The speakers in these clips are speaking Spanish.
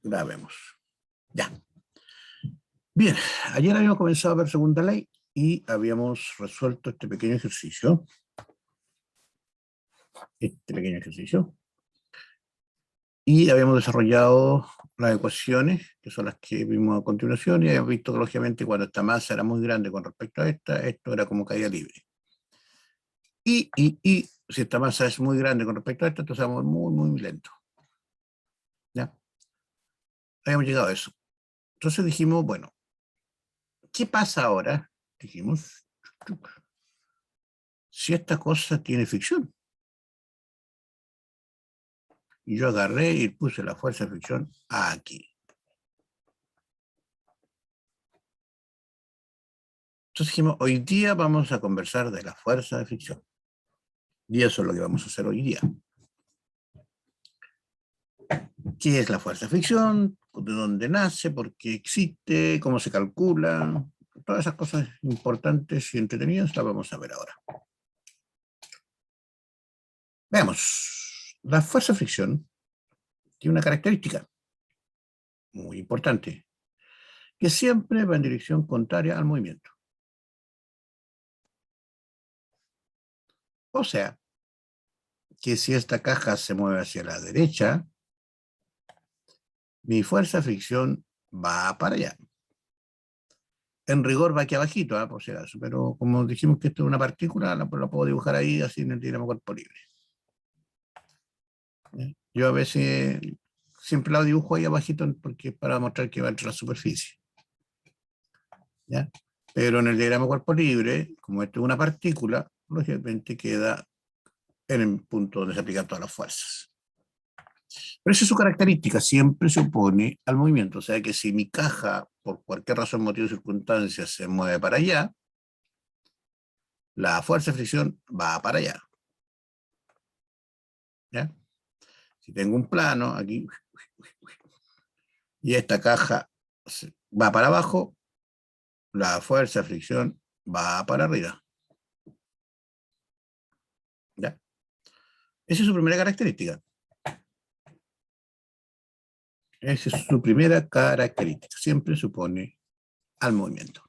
Grabemos. Ya. Bien, ayer habíamos comenzado a ver segunda ley y habíamos resuelto este pequeño ejercicio. Y habíamos desarrollado las ecuaciones, que son las que vimos a continuación, y habíamos visto que lógicamente cuando esta masa era muy grande con respecto a esta, esto era como caída libre. Y si esta masa es muy grande con respecto a esta, entonces vamos muy lento. ¿Ya? Habíamos llegado a eso. Entonces dijimos, bueno, ¿qué pasa ahora? Dijimos, si esta cosa tiene fricción. Y yo agarré y puse la fuerza de fricción aquí. Entonces dijimos, hoy día vamos a conversar de la fuerza de fricción. Y eso es lo que vamos a hacer hoy día. ¿Qué es la fuerza de fricción? ¿De dónde nace? ¿Por qué existe? ¿Cómo se calcula? Todas esas cosas importantes y entretenidas las vamos a ver ahora. Veamos. La fuerza de fricción tiene una característica muy importante, que siempre va en dirección contraria al movimiento. O sea, que si esta caja se mueve hacia la derecha, mi fuerza de fricción va para allá. En rigor va aquí abajito, por si acaso, pero como dijimos que esto es una partícula, la puedo dibujar ahí así en el diagrama cuerpo libre. Yo a veces siempre la dibujo ahí abajito porque es para mostrar que va entre la superficie. ¿Ya? Pero en el diagrama cuerpo libre, como esto es una partícula, lógicamente queda en el punto donde se aplican todas las fuerzas. Pero esa es su característica, siempre se opone al movimiento. O sea que si mi caja, por cualquier razón, motivo o circunstancia, se mueve para allá, la fuerza de fricción va para allá. ¿Ya? Si tengo un plano aquí y esta caja va para abajo, la fuerza de fricción va para arriba. ¿Ya? Esa es su primera característica. Esa es su primera característica. Siempre se opone al movimiento.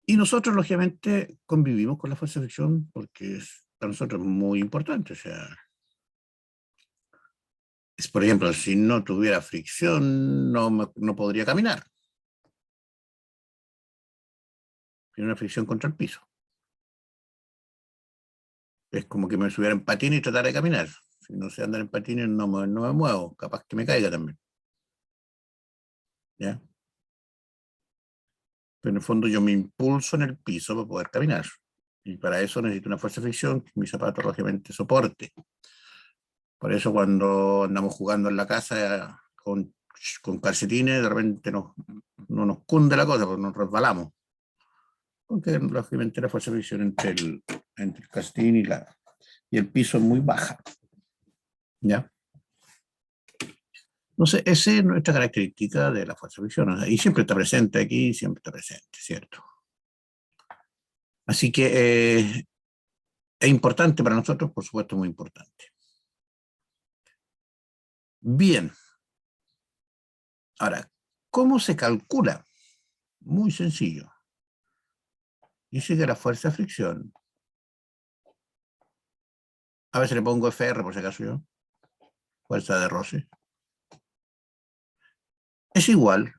Y nosotros, lógicamente, convivimos con la fuerza de fricción porque es para nosotros muy importante. O sea, es, por ejemplo, si no tuviera fricción, no podría caminar. Tiene una fricción contra el piso. Es como que me subiera en patines y tratara de caminar. Si no sé andar en patines, no me muevo. Capaz que me caiga también. ¿Ya? Pero en el fondo yo me impulso en el piso para poder caminar. Y para eso necesito una fuerza de fricción que mi zapato, lógicamente, soporte. Por eso cuando andamos jugando en la casa con calcetines, de repente no nos cunde la cosa, porque nos resbalamos. Porque lógicamente la fuerza de fricción entre el calcetín y el piso es muy baja. ¿Ya? Entonces, esa es nuestra característica de la fuerza de fricción. O sea, y siempre está presente aquí, siempre está presente, ¿cierto? Así que es importante para nosotros, por supuesto, muy importante. Bien. Ahora, ¿cómo se calcula? Muy sencillo. Dice que la fuerza de fricción, a veces le pongo FR por si acaso yo, fuerza de roce, es igual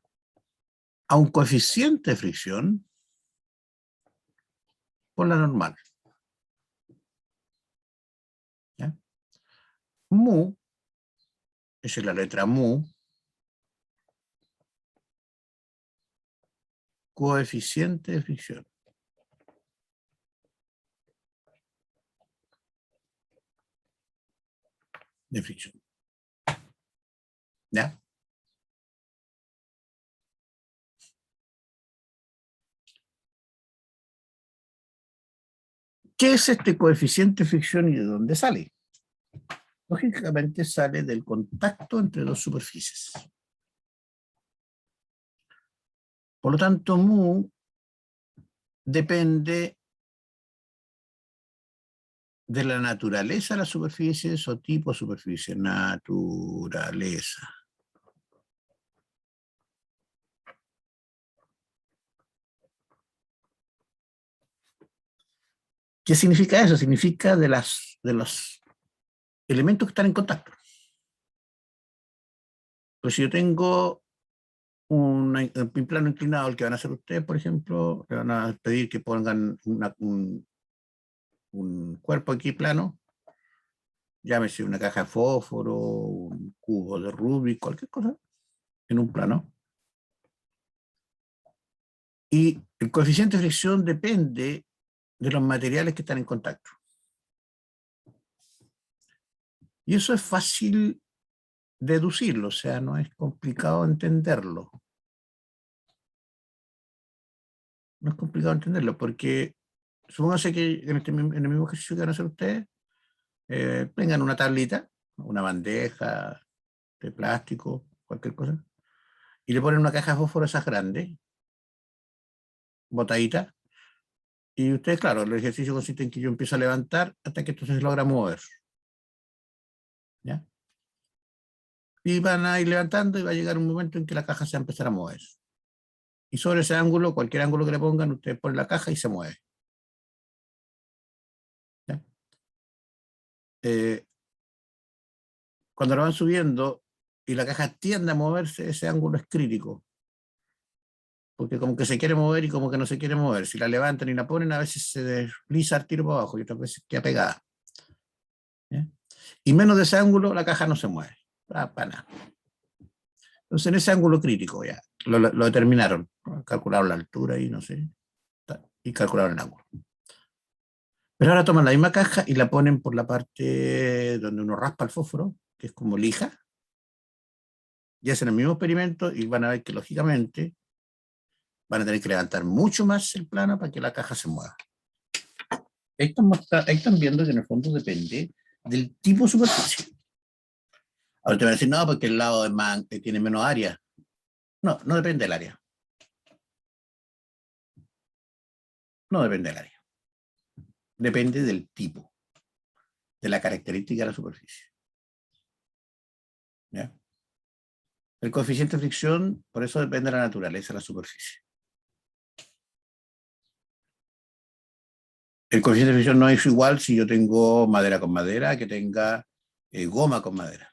a un coeficiente de fricción por la normal. ¿Ya? Mu, esa es la letra mu, coeficiente de fricción. De fricción. ¿Ya? ¿Qué es este coeficiente de fricción y de dónde sale? Lógicamente sale del contacto entre dos superficies. Por lo tanto, mu depende de la naturaleza de las superficies o tipo de superficie. Naturaleza. ¿Qué significa eso? Significa de los elementos que están en contacto. Pues si yo tengo un plano inclinado, el que van a hacer ustedes, por ejemplo, le van a pedir que pongan un cuerpo aquí plano, llámese una caja de fósforo, un cubo de Rubik, cualquier cosa, en un plano. Y el coeficiente de fricción depende de los materiales que están en contacto. Y eso es fácil deducirlo, o sea, no es complicado entenderlo. No es complicado entenderlo, porque supóngase que en el mismo ejercicio que van a hacer ustedes, tengan una tablita, una bandeja de plástico, cualquier cosa, y le ponen una caja de fósforo esas grandes, botadita, y ustedes, claro, el ejercicio consiste en que yo empiezo a levantar hasta que esto se logra mover, ¿ya? Y van a ir levantando y va a llegar un momento en que la caja se va a empezar a mover. Y sobre ese ángulo, cualquier ángulo que le pongan, ustedes ponen la caja y se mueve. ¿Ya? Eh, Cuando lo van subiendo y la caja tiende a moverse, ese ángulo es crítico, porque como que se quiere mover y como que no se quiere mover. Si la levantan y la ponen, a veces se desliza el tiro para abajo y otras veces queda pegada. ¿Ya? Y menos de ese ángulo, la caja no se mueve. Para nada. Entonces, en ese ángulo crítico ya, lo determinaron. Calcularon la altura y no sé, y calcularon el ángulo. Pero ahora toman la misma caja y la ponen por la parte donde uno raspa el fósforo, que es como lija, y hacen el mismo experimento y van a ver que lógicamente van a tener que levantar mucho más el plano para que la caja se mueva. Ahí están viendo que en el fondo depende del tipo de superficie. Ahora te van a decir, no, porque el lado tiene menos área. No, no depende del área. No depende del área. Depende del tipo, de la característica de la superficie. ¿Ya? El coeficiente de fricción, por eso depende de la naturaleza de la superficie. El coeficiente de fricción no es igual si yo tengo madera con madera que tenga goma con madera.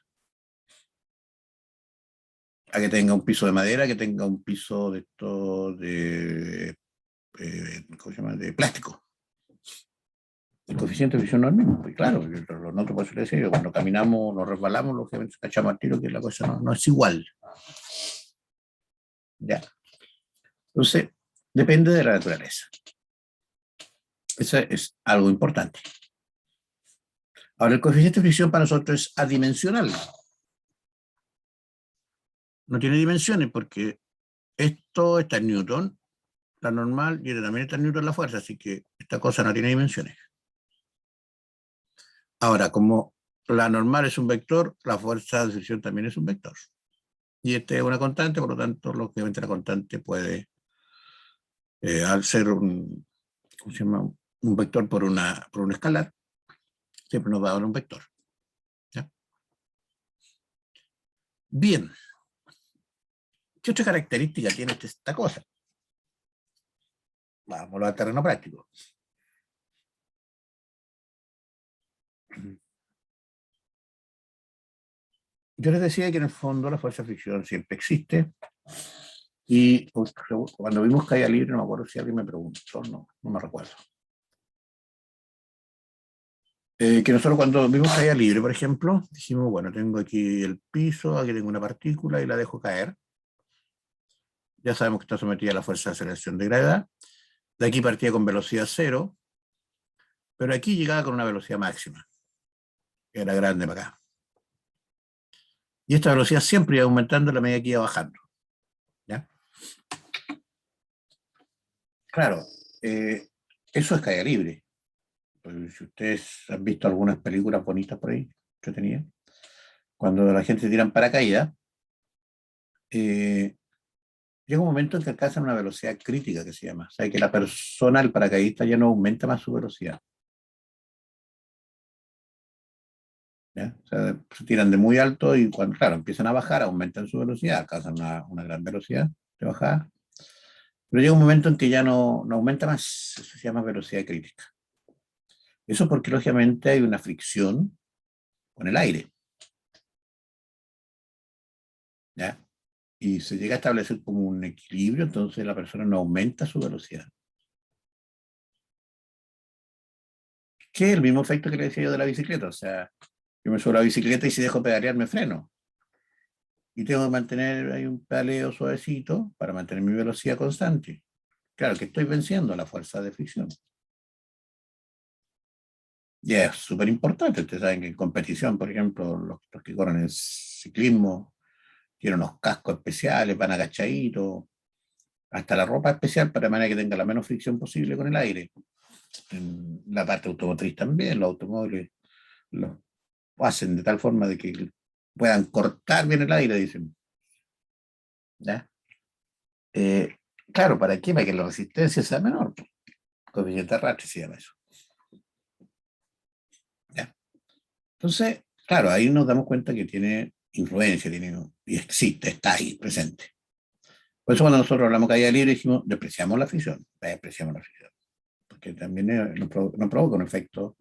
A que tenga un piso de madera, que tenga un piso de esto ¿cómo se llama? De plástico. El coeficiente de fricción no es el mismo. Pues claro, lo noto por eso le decía, cuando caminamos, nos resbalamos, lógicamente cachamos al tiro que la cosa no es igual. ¿Ya? Entonces, depende de la naturaleza. Eso es algo importante. Ahora, el coeficiente de fricción para nosotros es adimensional. No tiene dimensiones porque esto está en Newton, la normal, y también está en Newton la fuerza, así que esta cosa no tiene dimensiones. Ahora, como la normal es un vector, la fuerza de fricción también es un vector. Y este es una constante, por lo tanto, lógicamente la constante puede, al ser ¿cómo se llama? Un vector por un escalar, siempre nos va a dar un vector. ¿Ya? Bien, ¿qué otra característica tiene esta cosa? Vámonos al terreno práctico. Yo les decía que en el fondo la fuerza de fricción siempre existe, y pues, cuando vimos caída libre, no me acuerdo si alguien me preguntó, no me recuerdo. Que nosotros cuando vimos caída libre, por ejemplo, dijimos, bueno, tengo aquí el piso, aquí tengo una partícula y la dejo caer. Ya sabemos que está sometida a la fuerza de aceleración de gravedad. De aquí partía con velocidad cero, pero aquí llegaba con una velocidad máxima, que era grande para acá. Y esta velocidad siempre iba aumentando a la medida que iba bajando. ¿Ya? Claro, eso es caída libre. Pues, si ustedes han visto algunas películas bonitas por ahí, que tenía, cuando la gente tira en paracaídas, eh, llega un momento en que alcanzan una velocidad crítica que se llama. O sea, que la persona, el paracaidista, ya no aumenta más su velocidad. ¿ya? O sea, se tiran de muy alto y cuando, claro, empiezan a bajar, aumentan su velocidad, alcanzan una gran velocidad de bajada, pero llega un momento en que ya no aumenta más, eso se llama velocidad crítica. Eso porque lógicamente hay una fricción con el aire, ¿ya? Y se llega a establecer como un equilibrio, entonces la persona no aumenta su velocidad. Que es el mismo efecto que le decía yo de la bicicleta, o sea, yo me subo a la bicicleta y si dejo pedalear me freno. Y tengo que mantener ahí un pedaleo suavecito para mantener mi velocidad constante. Claro que estoy venciendo la fuerza de fricción. Y es súper importante. Ustedes saben que en competición, por ejemplo, los que corren en ciclismo tienen unos cascos especiales, van agachaditos, hasta la ropa especial para manera que tenga la menos fricción posible con el aire. En la parte automotriz también, los automóviles lo hacen de tal forma de que puedan cortar bien el aire, dicen. ¿Ya? Eh, claro, ¿para qué? Para que la resistencia sea menor. Coeficiente arrastre se llama eso. ¿Ya? Entonces, claro, ahí nos damos cuenta que tiene influencia, y existe, está ahí, presente. Por eso cuando nosotros hablamos de caída libre dijimos, despreciamos la fricción, porque también nos provoca un efecto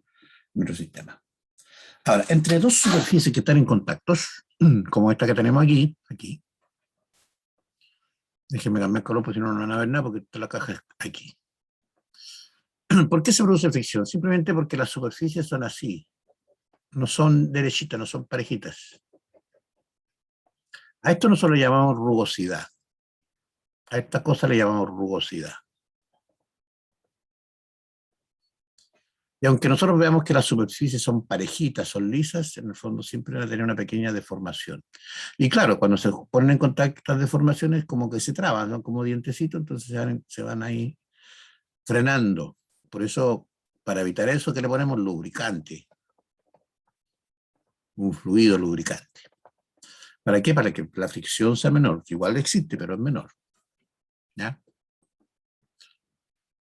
en nuestro sistema. Ahora, entre dos superficies que están en contactos, como esta que tenemos aquí, déjenme cambiar color porque si no, no van a ver nada porque la caja es aquí. ¿Por qué se produce fricción? Simplemente porque las superficies son así, no son derechitas, no son parejitas. A esto nosotros lo llamamos rugosidad. A esta cosa le llamamos rugosidad. Y aunque nosotros veamos que las superficies son parejitas, son lisas, en el fondo siempre van a tener una pequeña deformación. Y claro, cuando se ponen en contacto estas deformaciones, como que se traban, son como dientecitos, entonces se van ahí frenando. Por eso, para evitar eso, ¿qué le ponemos? Lubricante, un fluido lubricante. ¿Para qué? Para que la fricción sea menor, que igual existe, pero es menor. ¿Ya?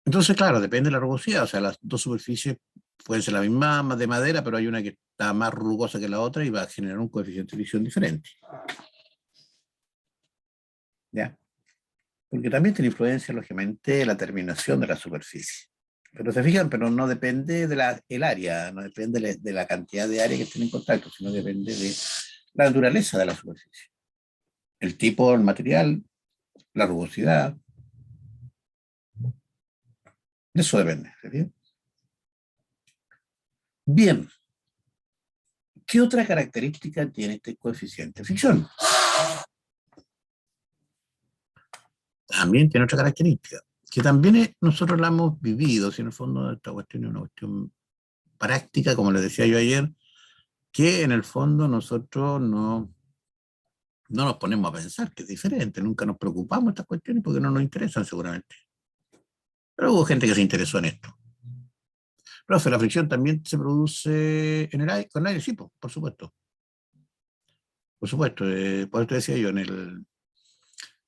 Entonces, claro, depende de la rugosidad, o sea, las dos superficies pueden ser la misma de madera, pero hay una que está más rugosa que la otra y va a generar un coeficiente de fricción diferente. ¿Ya? Porque también tiene influencia, lógicamente, la terminación de la superficie. Pero se fijan, pero no depende del área, no depende de la cantidad de área que estén en contacto, sino depende de la naturaleza de la superficie. El tipo del material, la rugosidad, de eso depende. ¿Sí? Bien, ¿qué otra característica tiene este coeficiente de fricción? También tiene otra característica, que también nosotros la hemos vivido, si en el fondo esta cuestión es una cuestión práctica, como les decía yo ayer, que en el fondo nosotros no nos ponemos a pensar que es diferente, nunca nos preocupamos de estas cuestiones porque no nos interesan seguramente. Pero hubo gente que se interesó en esto. Profe, la fricción también se produce en el aire, con aire, sí, por supuesto. Por supuesto, por eso te decía yo, en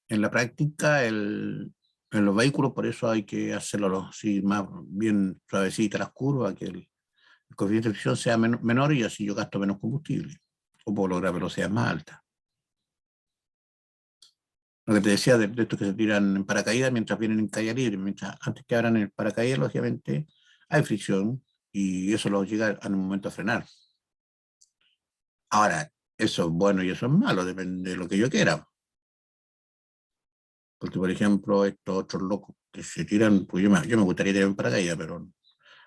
la práctica, en los vehículos, por eso hay que hacerlo así más bien suavecita las curvas, que el coeficiente de fricción sea menor y así yo gasto menos combustible o puedo lograr velocidades más altas. Lo que te decía de estos que se tiran en paracaídas mientras vienen en caída libre, mientras antes que abran el paracaídas, lógicamente hay fricción y eso los llega en un momento a frenar. Ahora, eso es bueno y eso es malo, depende de lo que yo quiera. Porque, por ejemplo, estos otros locos que se tiran, pues yo me gustaría tirar en paracaídas, pero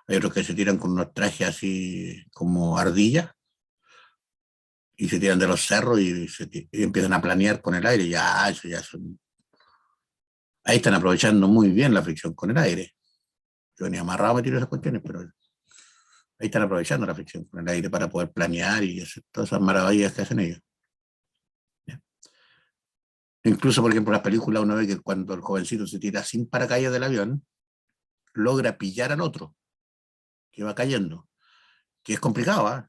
hay otros que se tiran con unos trajes así como ardillas y se tiran de los cerros y empiezan a planear con el aire. Ya, eso ya son. Ahí están aprovechando muy bien la fricción con el aire. Yo ni amarrado me tiro esas cuestiones, pero ahí están aprovechando la fricción con el aire para poder planear y hacer todas esas maravillas que hacen ellos. ¿Ya? Incluso, por ejemplo, en las películas uno ve que cuando el jovencito se tira sin paracaídas del avión, logra pillar al otro que va cayendo, que es complicado, ¿eh?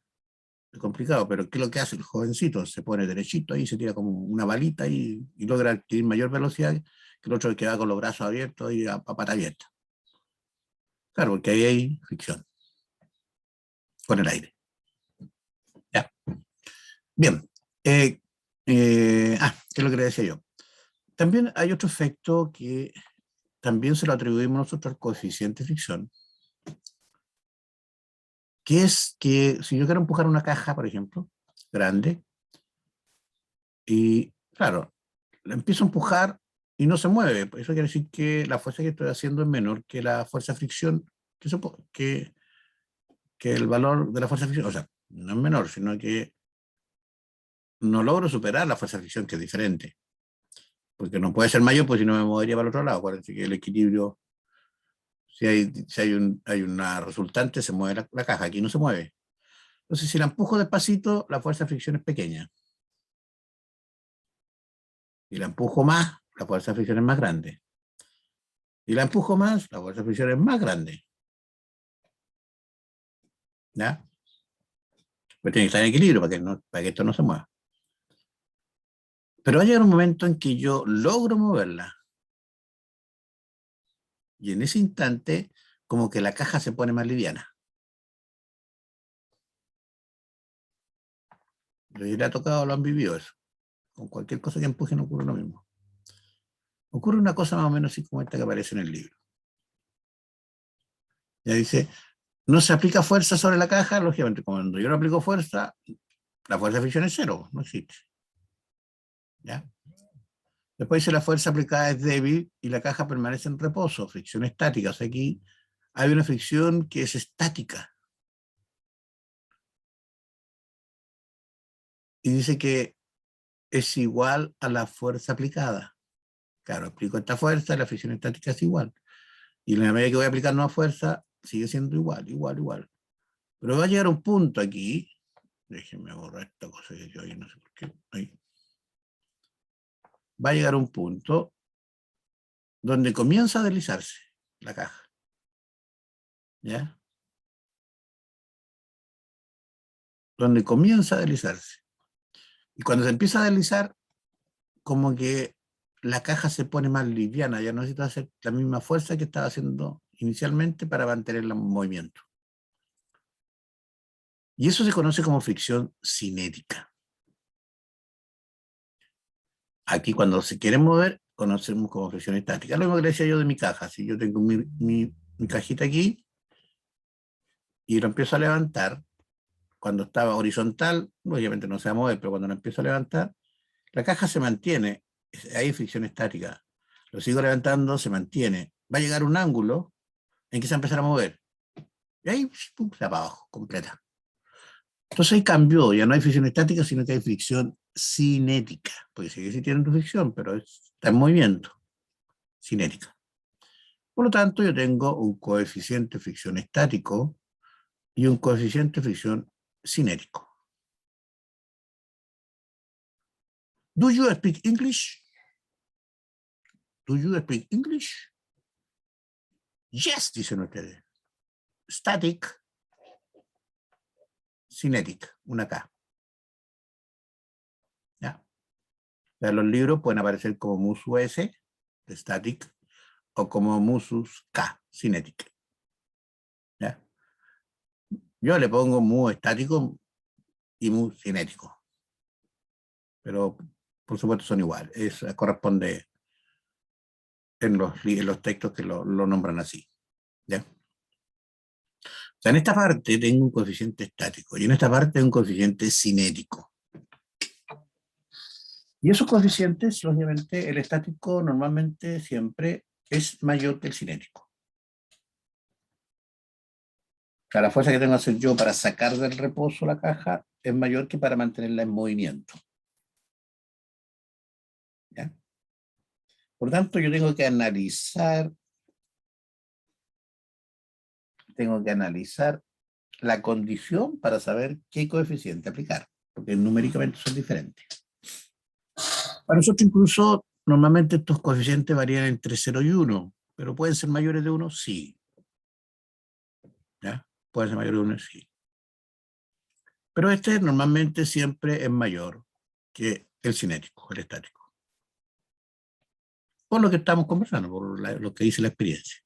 Es complicado, pero ¿qué es lo que hace el jovencito? Se pone derechito ahí, se tira como una balita y logra adquirir mayor velocidad que el otro que va con los brazos abiertos y a pata abierta. Claro, porque ahí hay fricción con el aire. ¿Ya? Bien. ¿Qué es lo que le decía yo? También hay otro efecto que también se lo atribuimos nosotros al coeficiente de fricción, que es que si yo quiero empujar una caja, por ejemplo, grande, y claro, la empiezo a empujar y no se mueve, pues eso quiere decir que la fuerza que estoy haciendo es menor que la fuerza de fricción, que el valor de la fuerza de fricción, o sea, no es menor, sino que no logro superar la fuerza de fricción, que es diferente, porque no puede ser mayor, pues si no me movería para el otro lado. Acuérdense que el equilibrio, si hay una resultante, se mueve la caja, aquí no se mueve. Entonces, si la empujo despacito, la fuerza de fricción es pequeña. Y la empujo más, la fuerza de fricción es más grande. Y la empujo más, la fuerza de fricción es más grande. ¿Ya? Pues tiene que estar en equilibrio para que esto no se mueva. Pero va a llegar un momento en que yo logro moverla. Y en ese instante, como que la caja se pone más liviana. Les ha tocado, lo han vivido eso. Con cualquier cosa que empujen ocurre lo mismo. Ocurre una cosa más o menos así como esta que aparece en el libro. Ya dice, no se aplica fuerza sobre la caja, lógicamente, cuando yo no aplico fuerza, la fuerza de fricción es cero, no existe. ¿Ya? Después dice la fuerza aplicada es débil y la caja permanece en reposo, fricción estática. O sea, aquí hay una fricción que es estática. Y dice que es igual a la fuerza aplicada. Claro, aplico esta fuerza, la fricción estática es igual. Y en la medida que voy a aplicar una fuerza, sigue siendo igual, igual, igual. Pero va a llegar un punto aquí, déjenme borrar esta cosa que yo ahí no sé por qué, ahí. Va a llegar un punto donde comienza a deslizarse la caja. ¿Ya? Donde comienza a deslizarse. Y cuando se empieza a deslizar, como que la caja se pone más liviana, ya no necesita hacer la misma fuerza que estaba haciendo inicialmente para mantenerla en movimiento. Y eso se conoce como fricción cinética. Aquí cuando se quiere mover, conocemos como fricción estática. Lo mismo que le decía yo de mi caja. Si yo tengo mi cajita aquí y lo empiezo a levantar, cuando estaba horizontal, obviamente no se va a mover, pero cuando lo empiezo a levantar, la caja se mantiene. Hay fricción estática. Lo sigo levantando, se mantiene. Va a llegar un ángulo en que se va a empezar a mover. Y ahí, pum, se va para abajo, completa. Entonces ahí cambió, ya no hay fricción estática, sino que hay fricción cinética, porque sigue existiendo fricción, pero está en movimiento, cinética. Por lo tanto, yo tengo un coeficiente de fricción estático y un coeficiente de fricción cinético. Do you speak English? Do you speak English? Yes, dicen ustedes. Static, cinetic, una K. ¿Ya? O sea, los libros pueden aparecer como musu S, static, o como musus K, cinetic. ¿Ya? Yo le pongo mu estático y mu cinético, pero por supuesto son iguales. Corresponde en los textos que lo nombran así. ¿Ya? O sea, en esta parte tengo un coeficiente estático y en esta parte tengo un coeficiente cinético. Y esos coeficientes, obviamente, el estático normalmente siempre es mayor que el cinético. O sea, la fuerza que tengo que hacer yo para sacar del reposo la caja es mayor que para mantenerla en movimiento. ¿Ya? Por tanto, yo tengo que analizar la condición para saber qué coeficiente aplicar, porque numéricamente son diferentes. Para nosotros incluso, normalmente estos coeficientes varían entre 0 y 1, pero pueden ser mayores de 1, sí. ¿Ya? Pueden ser mayores de 1, sí. Pero este normalmente siempre es mayor que el cinético, el estático. Por lo que estamos conversando, por lo que dice la experiencia.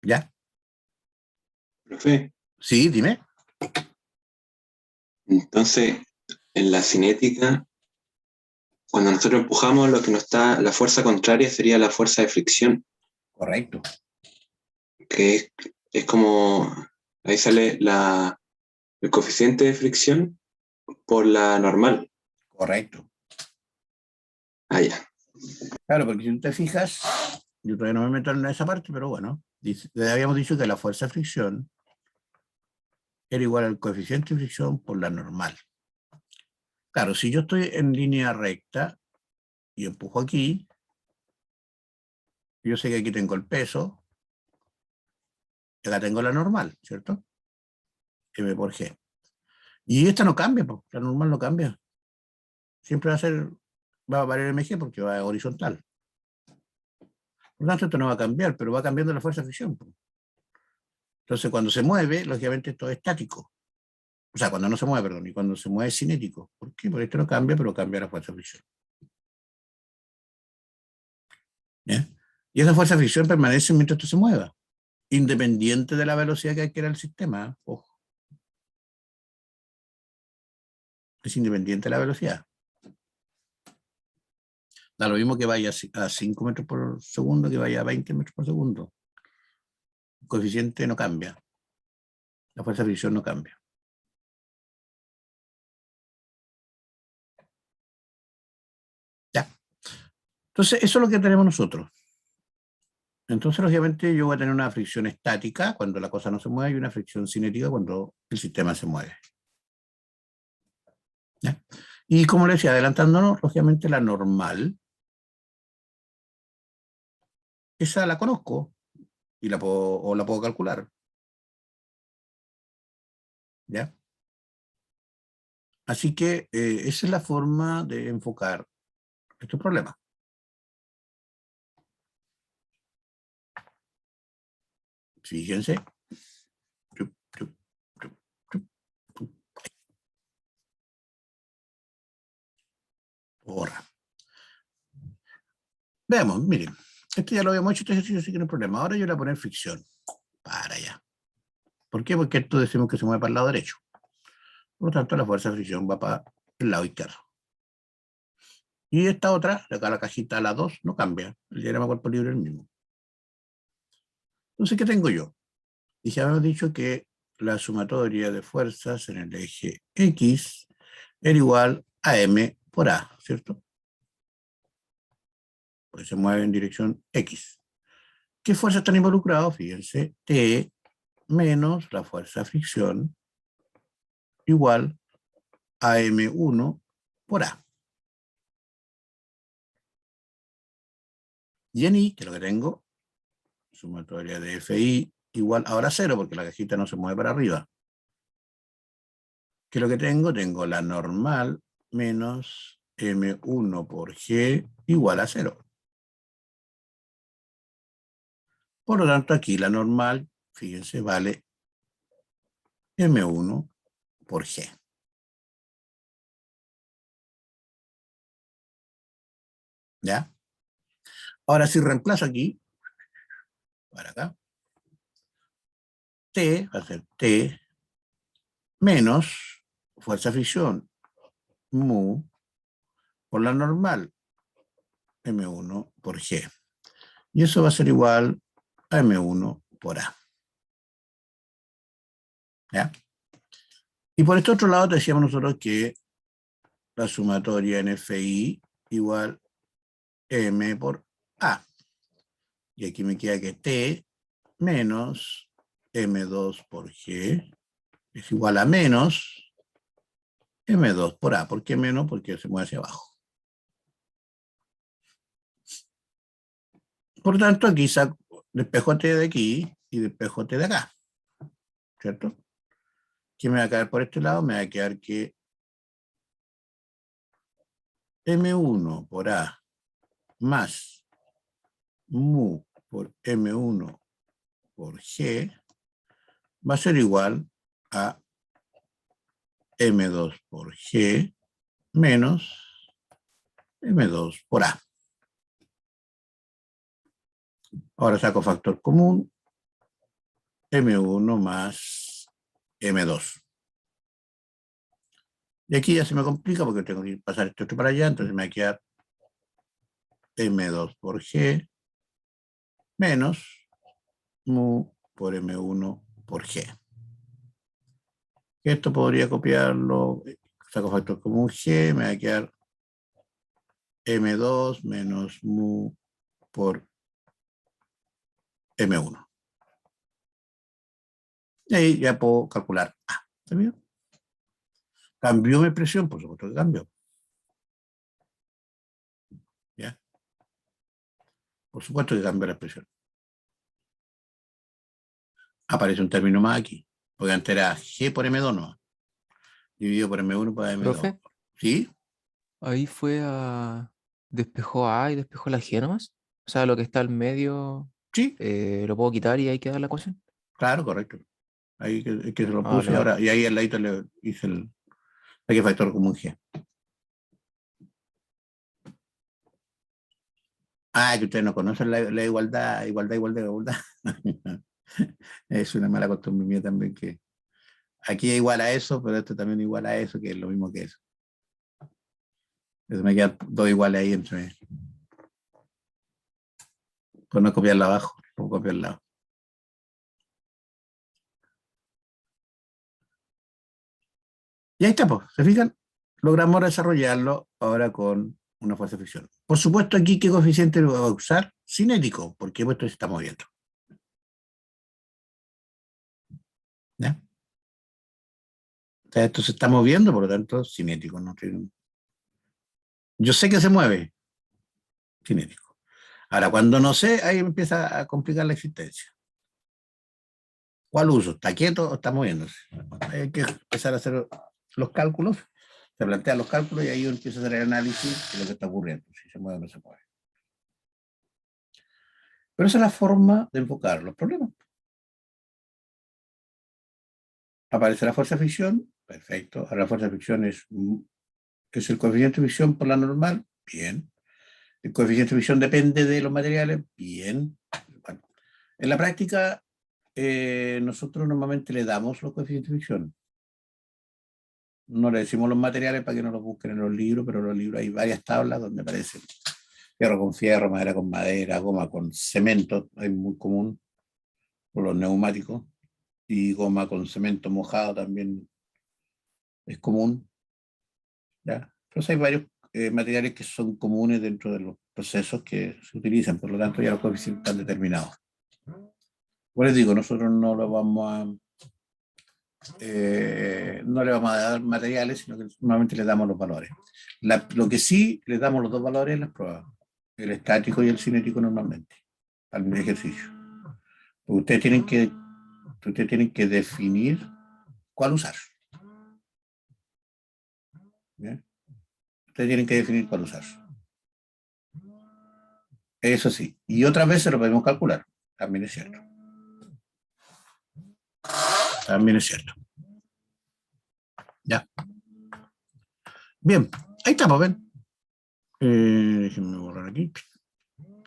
¿Ya? Profe, Sí, dime. Entonces, en la cinética, cuando nosotros empujamos, lo que nos está, la fuerza contraria sería la fuerza de fricción, Correcto. que es como, ahí sale el coeficiente de fricción por la normal. Correcto. Ah, ya. Claro, porque si tú te fijas, yo todavía no me meto en esa parte, pero bueno, habíamos dicho que la fuerza de fricción era igual al coeficiente de fricción por la normal. Claro, si yo estoy en línea recta y empujo aquí, yo sé que aquí tengo el peso, y acá tengo la normal, ¿cierto? M por G. Y esta no cambia, pues, la normal no cambia. Siempre va a valer mg porque va horizontal. Por lo tanto, esto no va a cambiar, pero va cambiando la fuerza de fricción, pues. Entonces, cuando se mueve, lógicamente esto es estático. O sea, cuando no se mueve, perdón, y cuando se mueve es cinético. ¿Por qué? Porque esto no cambia, pero cambia la fuerza de fricción. ¿Ya? Y esa fuerza de fricción permanece mientras esto se mueva, independiente de la velocidad que adquiera el sistema. Ojo, es independiente de la velocidad. Da lo mismo que vaya a 5 metros por segundo que vaya a 20 metros por segundo. El coeficiente no cambia. La fuerza de fricción no cambia. Ya. Entonces, eso es lo que tenemos nosotros. Entonces, lógicamente, yo voy a tener una fricción estática cuando la cosa no se mueve y una fricción cinética cuando el sistema se mueve. ¿Ya? Y como le decía, adelantándonos, lógicamente la normal, esa la conozco y la puedo calcular. ¿Ya? Así que esa es la forma de enfocar estos problemas. Fíjense. Borra. Veamos, miren. Este ya lo habíamos hecho, este ejercicio, así que no hay problema. Ahora yo le voy a poner fricción. Para allá. ¿Por qué? Porque esto decimos que se mueve para el lado derecho. Por lo tanto, la fuerza de fricción va para el lado izquierdo. Y esta otra, acá la cajita, la 2, no cambia. El diagrama cuerpo libre es el mismo. Entonces, ¿qué tengo yo? Y ya habíamos dicho que la sumatoria de fuerzas en el eje X era igual a M por A, ¿cierto? Pues se mueve en dirección X. ¿Qué fuerzas están involucradas? Fíjense, T menos la fuerza de fricción igual a M1 por A. Y en I, que es lo que tengo, sumatoria de FI igual ahora 0, porque la cajita no se mueve para arriba. ¿Qué es lo que tengo? Tengo la normal menos M1 por G igual a 0. Por lo tanto, aquí la normal, fíjense, vale M1 por G. ¿Ya? Ahora, si reemplazo aquí, para acá, T va a ser T menos fuerza de fricción mu por la normal M1 por G. Y eso va a ser igual a M1 por A. ¿Ya? Y por este otro lado decíamos nosotros que la sumatoria en FI igual M por A. Y aquí me queda que T menos M2 por G es igual a menos M2 por A. ¿Por qué menos? Porque se mueve hacia abajo. Por lo tanto, aquí saco, despejo T de aquí y despejo T de acá. ¿Cierto? ¿Qué me va a quedar por este lado? Me va a quedar que M1 por A más mu por M1 por G va a ser igual a M2 por G menos M2 por A. Ahora saco factor común, M1 más M2. Y aquí ya se me complica porque tengo que pasar este otro para allá, entonces me va a quedar M2 por G menos mu por M1 por G. Esto podría copiarlo, saco factor común G, me va a quedar M2 menos mu por M1. Y ahí ya puedo calcular A. ¿Está bien? ¿Cambió mi expresión? Por supuesto que cambió. ¿Ya? Por supuesto que cambió la expresión. Aparece un término más aquí, porque antes era G por M2 no, dividido por M1 por M2. Profe, ¿Sí? ahí fue a... Despejó A y despejó la G nomás. O sea, lo que está al medio Sí, lo puedo quitar y ahí queda la ecuación. claro, correcto. Ahí que se lo Ah, puse vale, vale. ahora, y ahí al ladito le hice el aquí factor común G. Ah, que ustedes no conocen la igualdad, igualdad. Es una mala costumbre mía también que aquí es igual a eso, pero esto también es igual a eso, que es lo mismo que eso. Entonces me quedan dos iguales ahí entre. Por no copiarla abajo, lo copio al lado. Y ahí está, pues, ¿se fijan? Logramos desarrollarlo ahora con una fuerza de fricción. Por supuesto, aquí, ¿qué coeficiente lo voy a usar? Cinético, porque esto se está moviendo. ¿Ya? O sea, esto se está moviendo, por lo tanto, cinético. ¿No? Yo sé que se mueve, cinético. Ahora, cuando no sé, ahí empieza a complicar la existencia. ¿Cuál uso? ¿Está quieto o está moviéndose? Hay que empezar a hacer los cálculos, se plantean los cálculos y ahí uno empieza a hacer el análisis de lo que está ocurriendo, si se mueve o no se mueve. Pero esa es la forma de enfocar los problemas. Aparece la fuerza de fricción, perfecto. Ahora la fuerza de fricción es el coeficiente de fricción por la normal, bien. El coeficiente de fricción depende de los materiales, bien. Bueno, en la práctica, nosotros normalmente le damos los coeficientes de fricción. No le decimos los materiales para que no los busquen en los libros, pero en los libros hay varias tablas donde aparecen fierro con fierro, madera con madera, goma con cemento, es muy común por los neumáticos, y goma con cemento mojado también es común. ¿Ya? Entonces hay varios materiales que son comunes dentro de los procesos que se utilizan, por lo tanto ya los coeficientes están determinados. Como les digo, nosotros no lo vamos a no le vamos a dar materiales, sino que normalmente le damos los valores. Lo que sí le damos los dos valores en las pruebas, el estático y el cinético normalmente, al ejercicio. Porque ustedes tienen que definir cuál usar. ¿Bien? Ustedes tienen que definir cuál usar. Eso sí. Y otras veces lo podemos calcular. También es cierto. También es cierto. Ya. Bien. Ahí estamos, ven. Déjenme borrar aquí.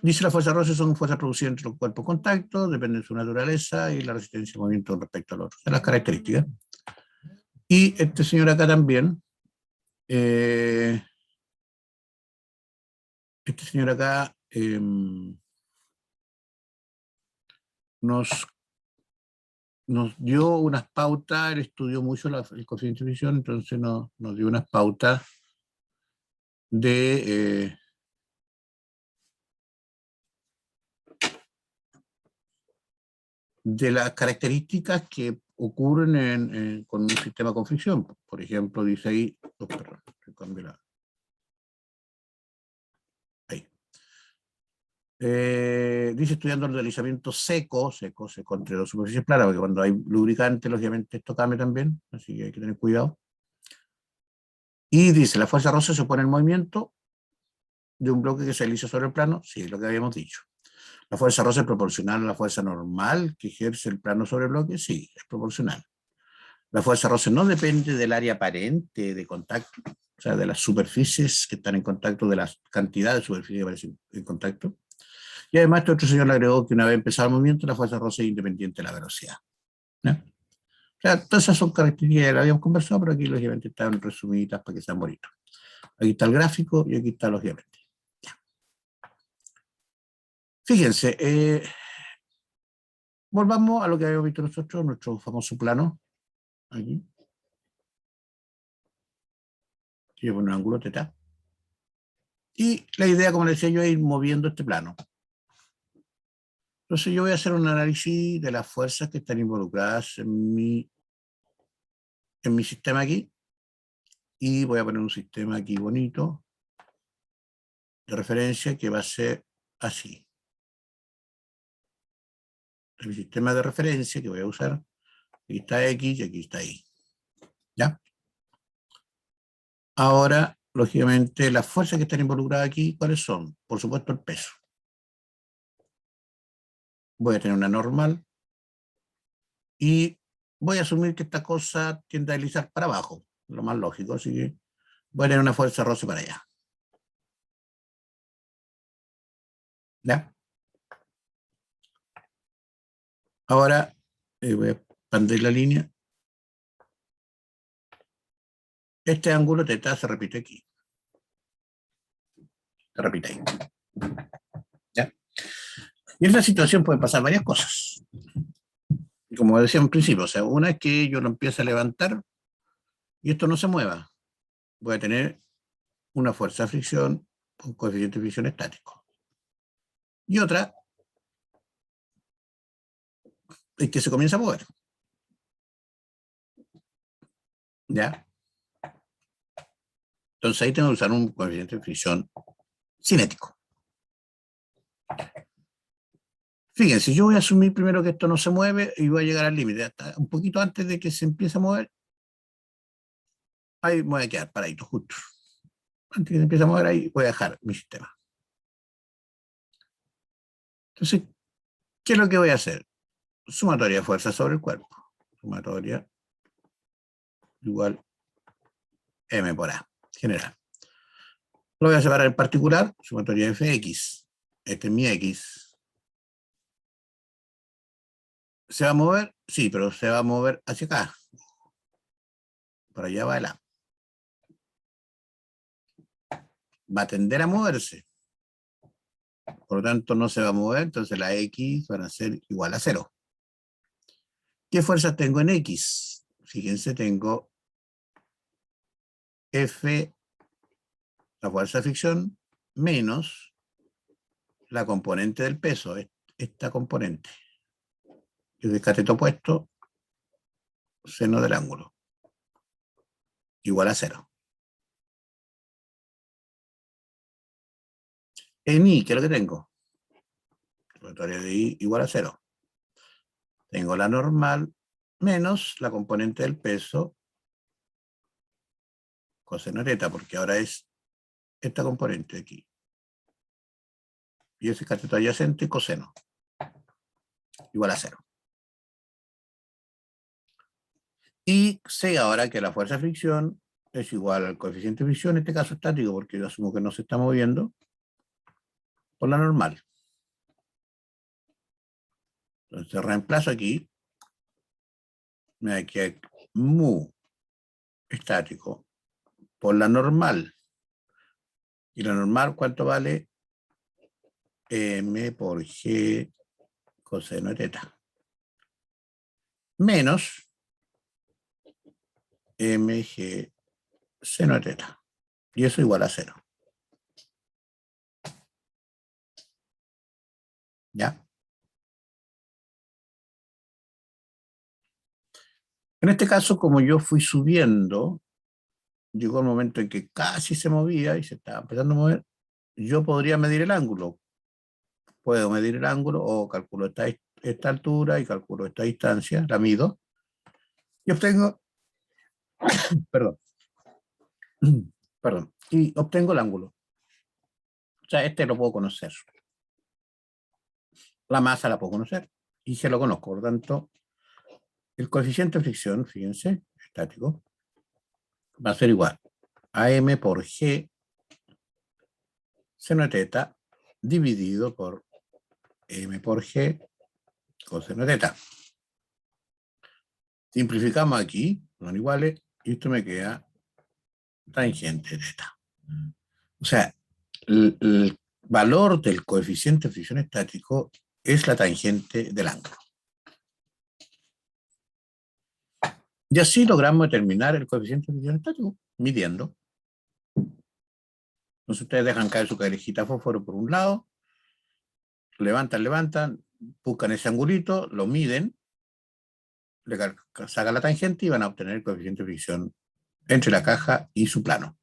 Dice la fuerza Rosse son fuerzas producidas entre los cuerpos contacto, depende de su naturaleza y la resistencia de movimiento respecto al otro. De las características. Y este señor acá también. Este señor acá nos dio unas pautas, él estudió mucho el coeficiente de fricción, entonces nos dio unas pautas de las características que ocurren con un sistema con fricción. Por ejemplo, dice ahí, perdón, ahí. Dice estudiando el deslizamiento seco entre dos superficies planas, porque cuando hay lubricante, lógicamente esto cambia también, así que hay que tener cuidado. Y dice, la fuerza Rosse se opone al movimiento de un bloque que se desliza sobre el plano, sí, es lo que habíamos dicho. La fuerza Rosse es proporcional a la fuerza normal que ejerce el plano sobre el bloque, sí, es proporcional. La fuerza Rosse no depende del área aparente de contacto, o sea, de las superficies que están en contacto, de la cantidad de superficies que aparecen en contacto. Y además, este otro señor le agregó que una vez empezado el movimiento, la fuerza Rosse es independiente de la velocidad. ¿No? sea, todas esas son características que habíamos conversado, pero aquí lógicamente están resumidas para que sean bonitos. Aquí está el gráfico y aquí está lógicamente. Ya. Fíjense, volvamos a lo que habíamos visto nosotros, nuestro famoso plano. Aquí. Aquí yo pongo un ángulo teta. Y la idea, como les decía yo, es ir moviendo este plano. Entonces yo voy a hacer un análisis de las fuerzas que están involucradas en mi sistema aquí. Y voy a poner un sistema aquí bonito de referencia que va a ser así. El sistema de referencia que voy a usar, aquí está X y aquí está Y. ¿Ya? Ahora, lógicamente, las fuerzas que están involucradas aquí, ¿cuáles son? Por supuesto, el peso. Voy a tener una normal y voy a asumir que esta cosa tiende a deslizar para abajo, lo más lógico, así que voy a tener una fuerza roce para allá. ¿Ya? Ahora voy a expandir la línea. Este ángulo θ se repite aquí. Se repite ahí. ¿Ya? Y en esta situación pueden pasar varias cosas. Como decía en principio, o sea, una es que yo lo empiece a levantar y esto no se mueva. Voy a tener una fuerza de fricción con coeficiente de fricción estático. Y otra es que se comienza a mover. ¿Ya? Entonces ahí tengo que usar un coeficiente de fricción cinético. Fíjense, yo voy a asumir primero que esto no se mueve y voy a llegar al límite. Hasta un poquito antes de que se empiece a mover, ahí me voy a quedar paradito, justo. Antes de que se empiece a mover, ahí voy a dejar mi sistema. Entonces, ¿qué es lo que voy a hacer? Sumatoria de fuerza sobre el cuerpo. Sumatoria igual M por A, general. Lo voy a separar en particular, sumatoria de Fx. Este es mi X. ¿Se va a mover? Sí, pero se va a mover hacia acá. Por allá va el A. Va a tender a moverse. Por lo tanto, no se va a mover, entonces la X van a ser igual a 0. ¿Qué fuerzas tengo en X? Fíjense, tengo F, la fuerza de fricción, menos la componente del peso, esta componente. Y de cateto opuesto, seno del ángulo, igual a 0. En Y, ¿qué es lo que tengo? Sumatoria de Y igual a 0. Tengo la normal menos la componente del peso, coseno θ, porque ahora es esta componente de aquí. Y ese cateto adyacente, coseno, igual a 0. Y sé ahora que la fuerza de fricción es igual al coeficiente de fricción, en este caso estático, porque yo asumo que no se está moviendo, por la normal. Entonces reemplazo aquí, me da que mu estático por la normal. Y la normal, ¿cuánto vale? M por G coseno de θ. Menos mg seno de θ. Y eso igual a 0. ¿Ya? En este caso, como yo fui subiendo, llegó el momento en que casi se movía y se estaba empezando a mover, yo podría medir el ángulo. Puedo medir el ángulo o calculo esta altura y calculo esta distancia, la mido, y obtengo, perdón, perdón, y obtengo el ángulo. O sea, este lo puedo conocer. La masa la puedo conocer y se lo conozco. Por lo tanto, el coeficiente de fricción, fíjense, estático, va a ser igual a m por g seno de θ dividido por m por g coseno de θ. Simplificamos aquí, son iguales, y esto me queda tangente θ. O sea, el valor del coeficiente de fricción estático es la tangente del ángulo. Y así logramos determinar el coeficiente de fricción estático, midiendo. Entonces ustedes dejan caer su caerejita de fósforo por un lado, levantan, buscan ese angulito, lo miden, le sacan la tangente y van a obtener el coeficiente de fricción entre la caja y su plano.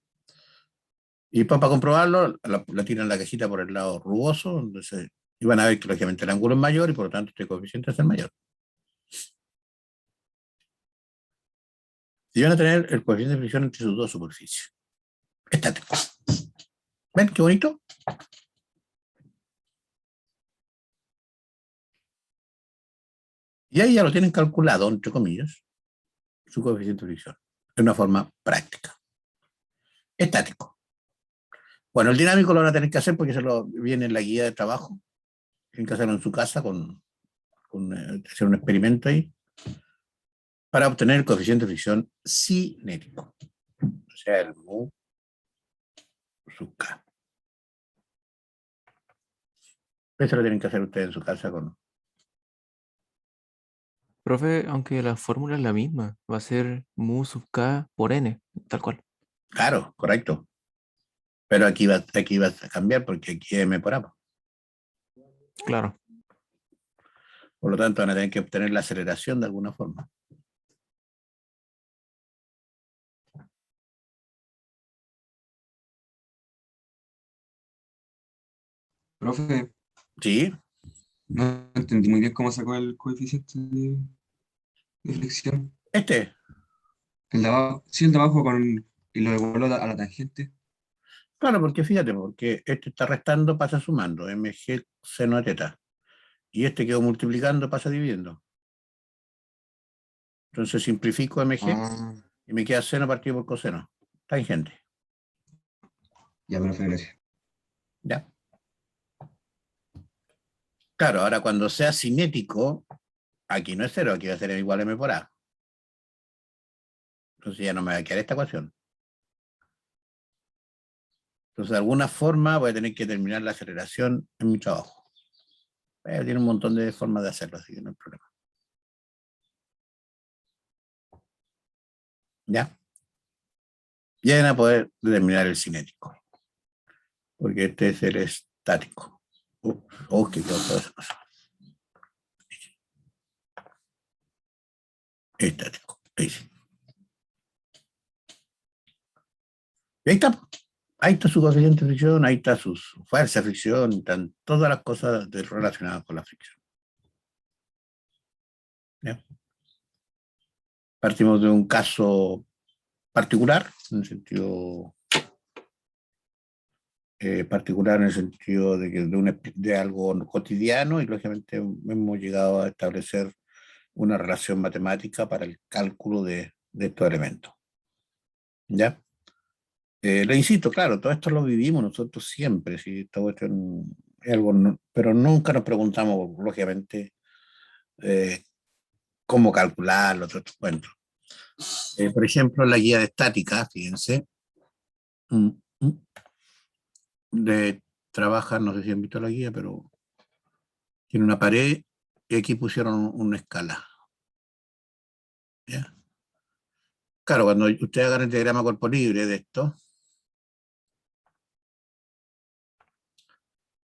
Y después para comprobarlo, la tiran la cajita por el lado rugoso, entonces, y van a ver que lógicamente el ángulo es mayor y por lo tanto este coeficiente es el mayor. Y van a tener el coeficiente de fricción entre sus dos superficies. Estático. ¿Ven qué bonito? Y ahí ya lo tienen calculado, entre comillas, su coeficiente de fricción, de una forma práctica. Estático. Bueno, el dinámico lo van a tener que hacer porque se lo viene en la guía de trabajo. Tienen que hacerlo en su casa hacer un experimento ahí para obtener el coeficiente de fricción cinético. O sea, el mu sub k. Eso lo tienen que hacer ustedes en su casa con... Profe, aunque la fórmula es la misma, va a ser mu sub k por n, tal cual. Claro, correcto. Pero aquí va a cambiar porque aquí es m por a. Claro. Por lo tanto, van a tener que obtener la aceleración de alguna forma. Profe, Sí, no entendí muy bien cómo sacó el coeficiente de fricción. este. El de abajo, sí, el de abajo y lo devuelvo a la tangente. Claro, porque fíjate, porque este está restando, pasa sumando, mg seno de teta. Y este quedó multiplicando, pasa dividiendo. Entonces simplifico mg Ah, y me queda seno partido por coseno. Tangente. ya, profe, gracias. ¿Ya? Claro, ahora cuando sea cinético, aquí no es cero, aquí va a ser igual a m por a. Entonces ya no me va a quedar esta ecuación. Entonces de alguna forma voy a tener que terminar la aceleración en mi trabajo. Tiene un montón de formas de hacerlo, así que no hay problema. ¿Ya? Ya van a poder determinar el cinético. Porque este es el estático. Que quedó toda esa cosa. Estático. Ahí sí. Y ahí está. Ahí está su coeficiente de fricción, ahí está su fuerza de fricción, están todas las cosas relacionadas con la fricción. ¿Ya? Partimos de un caso particular, en el sentido particular en el sentido de que de algo cotidiano, y lógicamente hemos llegado a establecer una relación matemática para el cálculo de estos elementos. ¿Ya? Le insisto, claro, todo esto lo vivimos nosotros siempre, ¿sí? Todo esto es algo, pero nunca nos preguntamos, lógicamente, cómo calcularlo, todo estos cuentos. Por ejemplo, la guía de estática, fíjense, mm, mm, trabaja, no sé si han visto la guía, pero tiene una pared y aquí pusieron una escala. ¿Ya? Claro, cuando ustedes hagan el diagrama cuerpo libre de esto,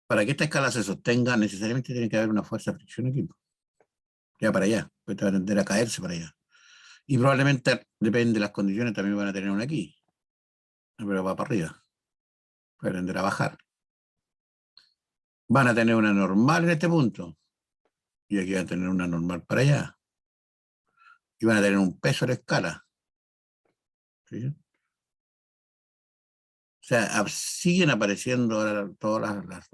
para que esta escala se sostenga, necesariamente tiene que haber una fuerza de fricción aquí. Ya para allá, pues va a tender a caerse para allá. Y probablemente, depende de las condiciones, también van a tener una aquí. Pero va para arriba. Va a tender a bajar. Van a tener una normal en este punto. Y aquí van a tener una normal para allá. Y van a tener un peso a la escala. ¿Sí? O sea, siguen apareciendo ahora todas las...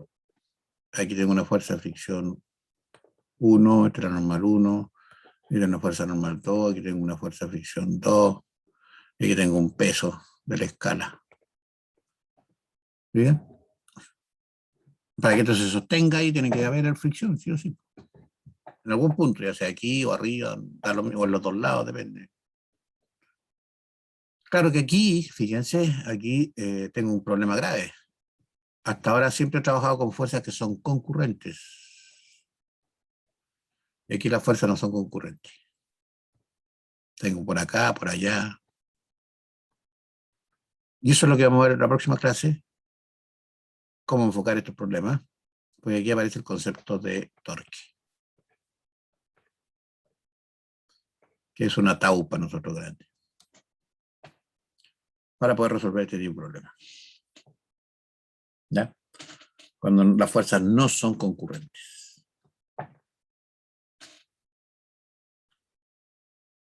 Aquí tengo una fuerza de fricción 1, esta es la normal 1, esta es una fuerza normal 2, aquí tengo una fuerza de fricción 2, y aquí tengo un peso de la escala. ¿Bien? Para que esto se sostenga ahí tiene que haber el fricción, sí o sí. En algún punto, ya sea aquí o arriba, da lo mismo, o en los dos lados, depende. Claro que aquí, fíjense, aquí tengo un problema grave. Hasta ahora siempre he trabajado con fuerzas que son concurrentes. Y aquí las fuerzas no son concurrentes. Tengo por acá, por allá. Y eso es lo que vamos a ver en la próxima clase, cómo enfocar estos problemas. Pues aquí aparece el concepto de torque, que es una tau para nosotros grande, para poder resolver este tipo de problemas. ¿Ya? Cuando las fuerzas no son concurrentes.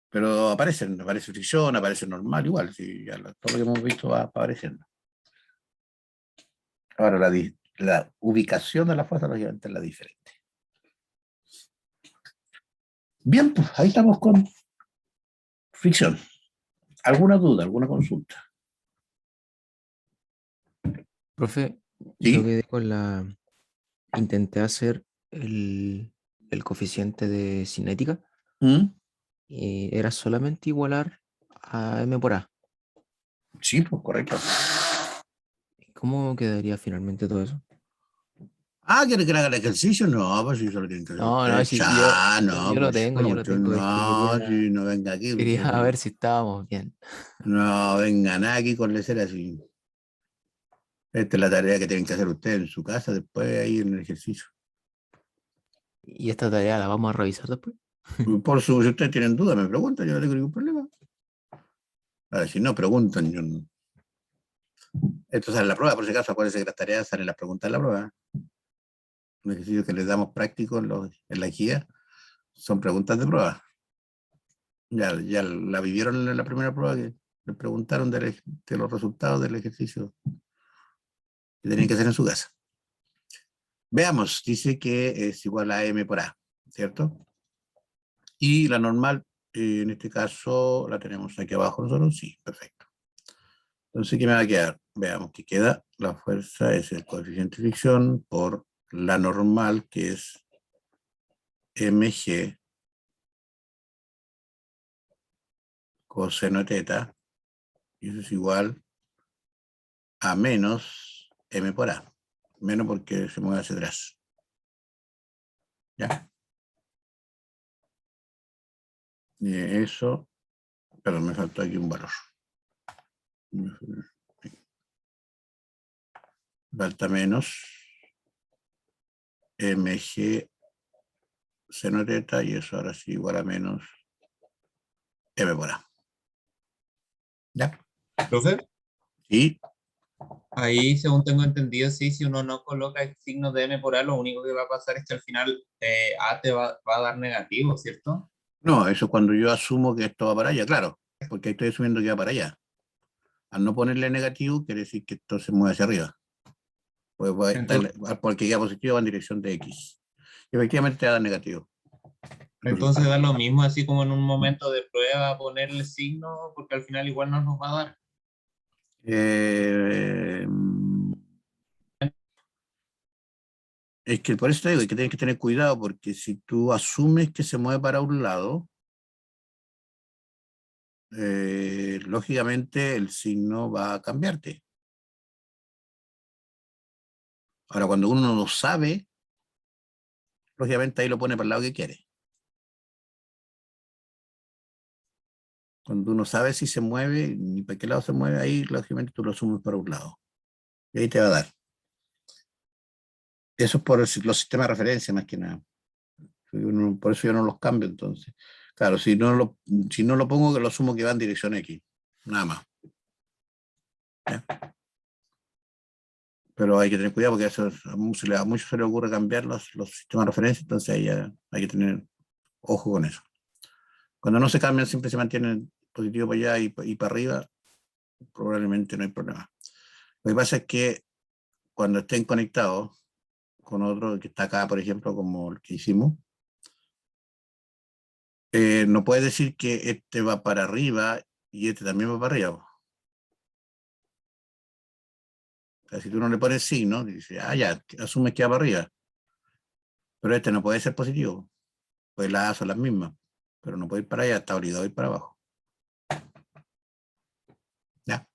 Pero aparece fricción, aparece normal, igual, si ya todo lo que hemos visto va apareciendo. Ahora, la ubicación de la fuerza, lógicamente, es la diferente. Bien, pues ahí estamos con fricción. ¿Alguna duda, alguna consulta? Profe, yo ¿Sí? quedé con la... Intenté hacer el coeficiente de cinética ¿Mm? y era solamente igualar a m por a. Sí, pues correcto. ¿Cómo quedaría finalmente todo eso? Ah, ¿quiere que le haga el ejercicio? No, pues sí, eso lo tienen que hacer No, no, ustedes. si yo, Ya, no, yo lo pues, tengo, bueno, yo lo muchachos, tengo. Es que no, si quería, no venga aquí, quería porque ver si estábamos bien. no venga nada aquí con lecer así. Esta es la tarea que tienen que hacer ustedes en su casa, después ahí en el ejercicio. Y esta tarea la vamos a revisar después. Por su, si ustedes tienen dudas, me preguntan, yo no tengo ningún problema. Ahora, si no preguntan, yo no. Esto sale en la prueba, por si acaso, acuérdense que las tareas salen las preguntas en la prueba. Un ejercicio que les damos práctico en la guía son preguntas de prueba. Ya la vivieron en la primera prueba que les preguntaron de los resultados del ejercicio que tenían que hacer en su casa. Veamos, dice que es igual a m por a, ¿cierto? Y la normal, en este caso, la tenemos aquí abajo nosotros, sí, perfecto. Entonces, ¿qué me va a quedar? Veamos qué queda. La fuerza es el coeficiente de fricción por la normal, que es mg coseno de teta, y eso es igual a menos m por a. Menos porque se mueve hacia atrás. ¿Ya? Y eso, pero me faltó aquí un valor. Falta menos mg seno teta, y eso ahora sí igual a menos m por a. ¿Ya? Profe, Y ahí según tengo entendido, sí, si uno no coloca el signo de m por a, lo único que va a pasar es que al final a te va a dar negativo, ¿cierto? no, eso cuando yo asumo que esto va para allá, claro, porque estoy asumiendo que va para allá. Al no ponerle negativo, quiere decir que esto se mueve hacia arriba. Pues Entonces, porque ya positivo va en dirección de X. Y efectivamente te va a dar negativo. El entonces resultado. da lo mismo así como en un momento de prueba ponerle signo, porque al final igual no nos va a dar. Eh, es que por eso te digo, que tienes que tener cuidado, porque si tú asumes que se mueve para un lado, lógicamente el signo va a cambiarte. Ahora, cuando uno no lo sabe, lógicamente ahí lo pone para el lado que quiere. Cuando uno sabe si se mueve, ni para qué lado se mueve, ahí lógicamente tú lo asumes para un lado. Y ahí te va a dar. Eso es por los sistemas de referencia más que nada. Por eso yo no los cambio entonces. Claro, si no lo pongo, que lo asumo que va en dirección X. Nada más. ¿Ya? Pero hay que tener cuidado porque a muchos se les ocurre cambiar los sistemas de referencia, entonces ahí hay que tener ojo con eso. Cuando no se cambian, siempre se mantienen positivo para allá y para arriba, probablemente no hay problema. Lo que pasa es que cuando estén conectados con otro que está acá, por ejemplo, como el que hicimos, no puede decir que este va para arriba y este también va para arriba. O sea, si tú no le pones signo, dice, ya, asumes que va para arriba, pero este no puede ser positivo. Pues las A son las mismas, pero no puede ir para allá, está obligado a ir para abajo. Ya.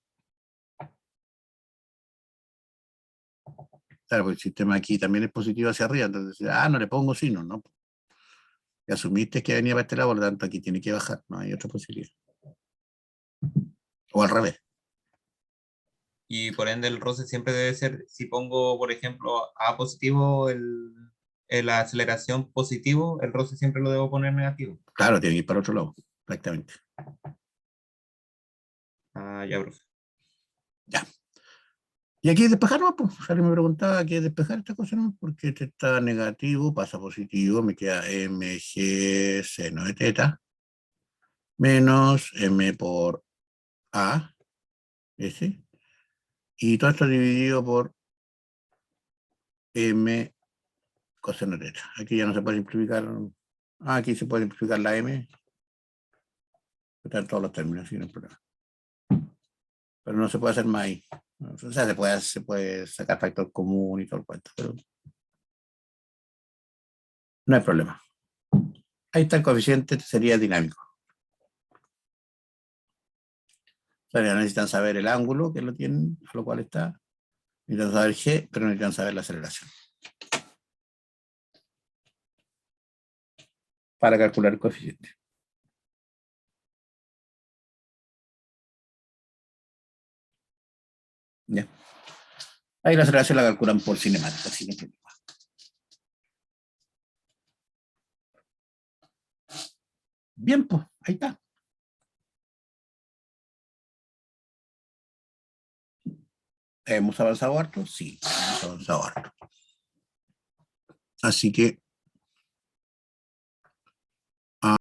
Claro, porque el sistema aquí también es positivo hacia arriba, entonces, no le pongo sino, ¿no? Y asumiste que venía para este lado, por lo tanto aquí tiene que bajar, no hay otra posibilidad. O al revés. Y por ende el roce siempre debe ser, si pongo, por ejemplo, A positivo, la aceleración positivo, el roce siempre lo debo poner negativo. Claro, tiene que ir para otro lado, exactamente. Ah, ya, profe. Ya. Y aquí es despejar, ¿no? Pues, alguien me preguntaba, ¿qué es despejar esta cosa? ¿No? Porque este está negativo, pasa positivo, me queda mg seno de teta menos m por a, ese, y todo esto dividido por m coseno de teta. Aquí ya no se puede simplificar. Aquí se puede simplificar la m. Están todos los términos, sin problema. Pero no se puede hacer más ahí. O sea, se puede sacar factor común y todo el cuento, pero no hay problema. Ahí está el coeficiente, sería dinámico. O sea, necesitan saber el ángulo que lo tienen, a lo cual está. Necesitan saber g, pero necesitan saber la aceleración. Para calcular el coeficiente. Ya. Ahí la aceleración la calculan por cinemática, sin problema. Bien, pues, ahí está. ¿Hemos avanzado harto? Sí, hemos avanzado harto. Así que